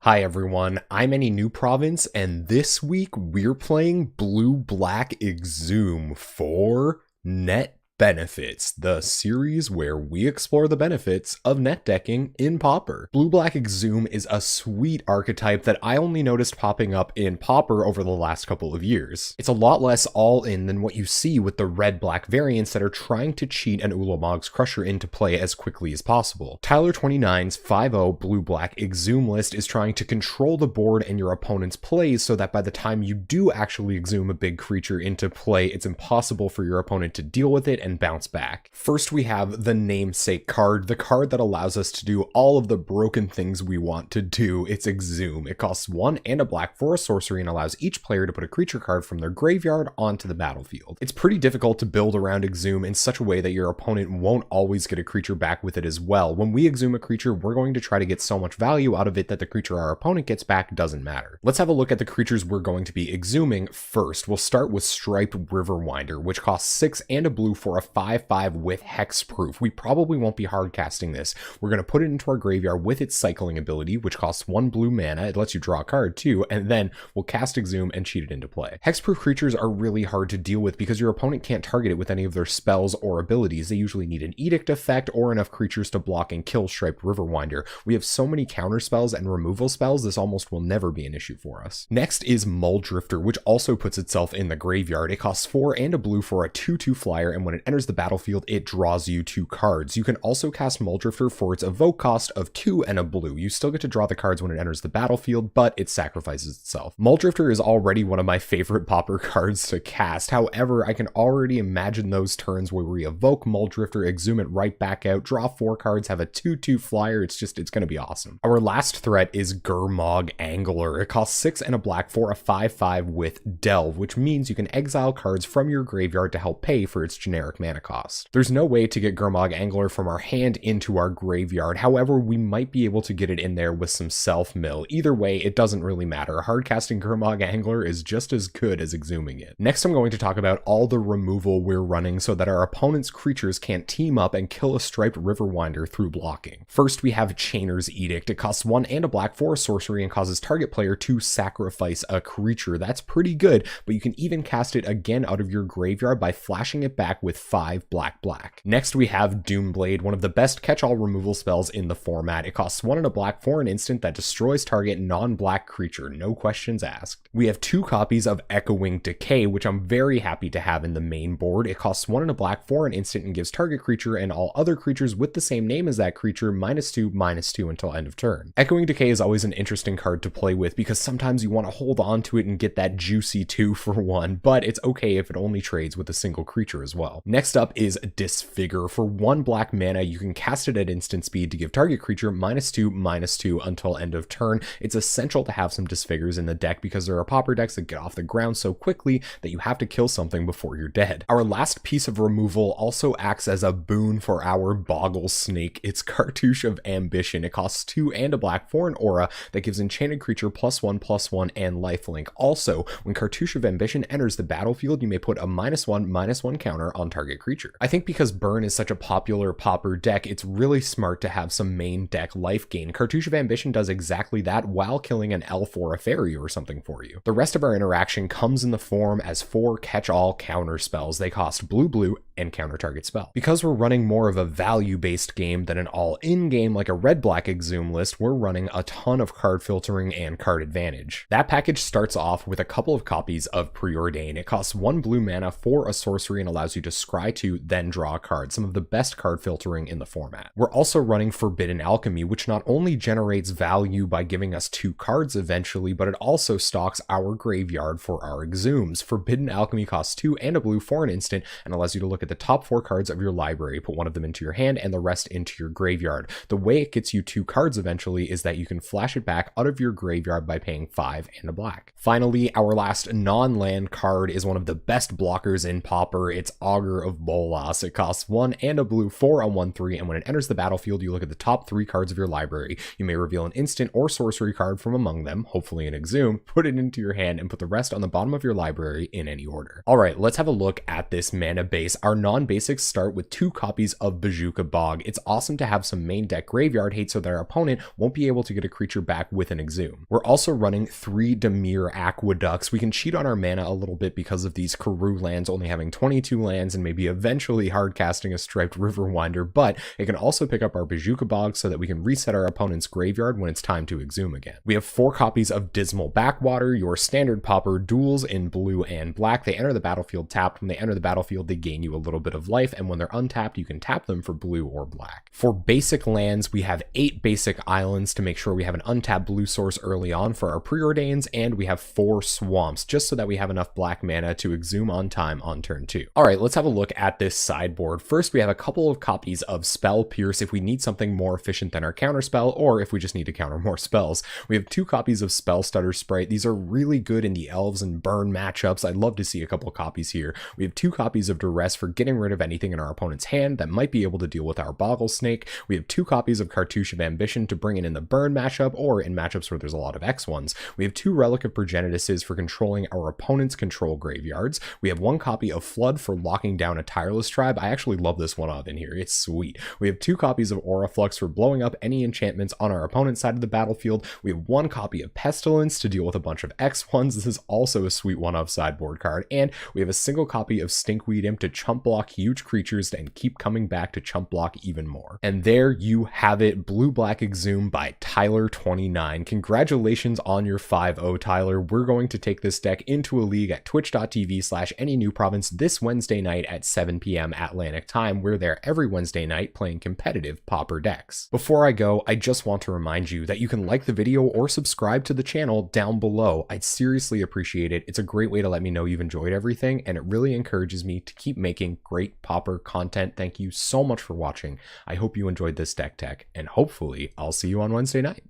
Hi everyone, I'm Any New Province, and this week we're playing Blue-Black Exhume for Net Benefits, the series where we explore the benefits of net decking in Pauper. Blue-Black Exhume is a sweet archetype that I only noticed popping up in Pauper over the last couple of years. It's a lot less all-in than what you see with the red-black variants that are trying to cheat an Ulamog's Crusher into play as quickly as possible. Tyler29's 5-0 Blue-Black Exhume list is trying to control the board and your opponent's plays so that by the time you do actually exhume a big creature into play, it's impossible for your opponent to deal with it and bounce back. First, we have the namesake card, the card that allows us to do all of the broken things we want to do. It's Exhume. It costs 1 and a black for a sorcery and allows each player to put a creature card from their graveyard onto the battlefield. It's pretty difficult to build around Exhume in such a way that your opponent won't always get a creature back with it as well. When we exhume a creature, we're going to try to get so much value out of it that the creature our opponent gets back doesn't matter. Let's have a look at the creatures we're going to be exhuming first. We'll start with Striped Riverwinder, which costs 6 and a blue for a 5/5 with hexproof. We probably won't be hard casting this. We're going to put it into our graveyard with its cycling ability, which costs 1 blue mana. It lets you draw a card too, and then we'll cast Exhume and cheat it into play. Hexproof creatures are really hard to deal with because your opponent can't target it with any of their spells or abilities. They usually need an Edict effect or enough creatures to block and kill Striped Riverwinder. We have so many counter spells and removal spells, this almost will never be an issue for us. Next is Mulldrifter, which also puts itself in the graveyard. It costs 4 and a blue for a 2/2 flyer, and when it enters the battlefield, it draws you 2 cards. You can also cast Mulldrifter for its evoke cost of 2 and a blue. You still get to draw the cards when it enters the battlefield, but it sacrifices itself. Mulldrifter is already one of my favorite Pauper cards to cast. However, I can already imagine those turns where we evoke Mulldrifter, exhume it right back out, draw 4 cards, have a 2/2 flyer. It's going to be awesome. Our last threat is Gurmag Angler. It costs 6 and a black for a 5/5 with Delve, which means you can exile cards from your graveyard to help pay for its generic mana cost. There's no way to get Gurmag Angler from our hand into our graveyard. However, we might be able to get it in there with some self-mill. Either way, it doesn't really matter. Hardcasting Gurmag Angler is just as good as exhuming it. Next, I'm going to talk about all the removal we're running so that our opponent's creatures can't team up and kill a Striped Riverwinder through blocking. First, we have Chainer's Edict. It costs 1 and a black for a sorcery and causes target player to sacrifice a creature. That's pretty good, but you can even cast it again out of your graveyard by flashing it back with 5 black. Next, we have Doomblade, one of the best catch-all removal spells in the format. It costs 1 and a black for an instant that destroys target non-black creature, no questions asked. We have 2 copies of Echoing Decay, which I'm very happy to have in the main board. It costs 1 and a black for an instant and gives target creature and all other creatures with the same name as that creature -2/-2 until end of turn. Echoing Decay is always an interesting card to play with because sometimes you want to hold on to it and get that juicy 2 for 1, but it's okay if it only trades with a single creature as well. Next up is Disfigure. For 1 black mana, you can cast it at instant speed to give target creature -2/-2 until end of turn. It's essential to have some Disfigures in the deck because there are Pauper decks that get off the ground so quickly that you have to kill something before you're dead. Our last piece of removal also acts as a boon for our Boggle Snake. It's Cartouche of Ambition. It costs 2 and a black for an aura that gives enchanted creature +1/+1 and lifelink. Also, when Cartouche of Ambition enters the battlefield, you may put a -1/-1 counter on target creature. I think because Burn is such a popular Pauper deck, it's really smart to have some main deck life gain. Cartouche of Ambition does exactly that while killing an elf or a fairy or something for you. The rest of our interaction comes in the form as 4 catch-all counter spells. They cost blue and counter target spell. Because we're running more of a value-based game than an all-in game like a red-black Exhume list, we're running a ton of card filtering and card advantage. That package starts off with a couple of copies of Preordain. It costs 1 blue mana for a sorcery and allows you to scry 2, then draw a card. Some of the best card filtering in the format. We're also running Forbidden Alchemy, which not only generates value by giving us 2 cards eventually, but it also stocks our graveyard for our exhumes. Forbidden Alchemy costs 2 and a blue for an instant and allows you to look at the top 4 cards of your library, put 1 of them into your hand and the rest into your graveyard. The way it gets you 2 cards eventually is that you can flash it back out of your graveyard by paying 5 and a black. Finally, our last non-land card is one of the best blockers in Pauper. It's Augur Daughter of Bolas. It costs 1 and a blue for a 1/3, and when it enters the battlefield, you look at the top 3 cards of your library. You may reveal an instant or sorcery card from among them, hopefully an Exhume, put it into your hand, and put the rest on the bottom of your library in any order. Alright, let's have a look at this mana base. Our non-basics start with 2 copies of Bojuka Bog. It's awesome to have some main deck graveyard hate so that our opponent won't be able to get a creature back with an Exhume. We're also running 3 Dimir Aqueducts. We can cheat on our mana a little bit because of these Karoo lands only having 22 lands and maybe eventually hard casting a Striped Riverwinder, but it can also pick up our Bojuka Bog so that we can reset our opponent's graveyard when it's time to Exhume again. We have 4 copies of Dismal Backwater, your standard Pauper duels in blue and black. They enter the battlefield tapped. When they enter the battlefield, they gain you a little bit of life, and when they're untapped, you can tap them for blue or black. For basic lands, we have 8 basic islands to make sure we have an untapped blue source early on for our preordains, and we have 4 swamps just so that we have enough black mana to Exhume on time on turn 2. Alright, let's have a look at this sideboard. First, we have a couple of copies of Spell Pierce if we need something more efficient than our counterspell, or if we just need to counter more spells. We have 2 copies of Spell Stutter Sprite. These are really good in the elves and burn matchups. I'd love to see a couple copies here. We have 2 copies of Duress for getting rid of anything in our opponent's hand that might be able to deal with our Boggle Snake. We have 2 copies of Cartouche of Ambition to bring in the burn matchup, or in matchups where there's a lot of X1s. We have 2 Relic of Progenituses for controlling our opponent's control graveyards. We have 1 copy of Flood for locking down a Tireless Tribe. I actually love this one up in here. It's sweet. We have 2 copies of Aura Flux for blowing up any enchantments on our opponent's side of the battlefield. We have 1 copy of Pestilence to deal with a bunch of X1s. This is also a sweet one-of sideboard card. And we have a single copy of Stinkweed Imp to chump block huge creatures and keep coming back to chump block even more. And there you have it, Blue Black Exhume by Tyler29. Congratulations on your 5-0, Tyler. We're going to take this deck into a league at twitch.tv/AnyNewProvince this Wednesday night at 7 p.m. Atlantic time. We're there every Wednesday night playing competitive Pauper decks. Before I go, I just want to remind you that you can like the video or subscribe to the channel down below. I'd seriously appreciate it. It's a great way to let me know you've enjoyed everything, and it really encourages me to keep making great Pauper content. Thank you so much for watching. I hope you enjoyed this deck tech, and hopefully I'll see you on Wednesday night.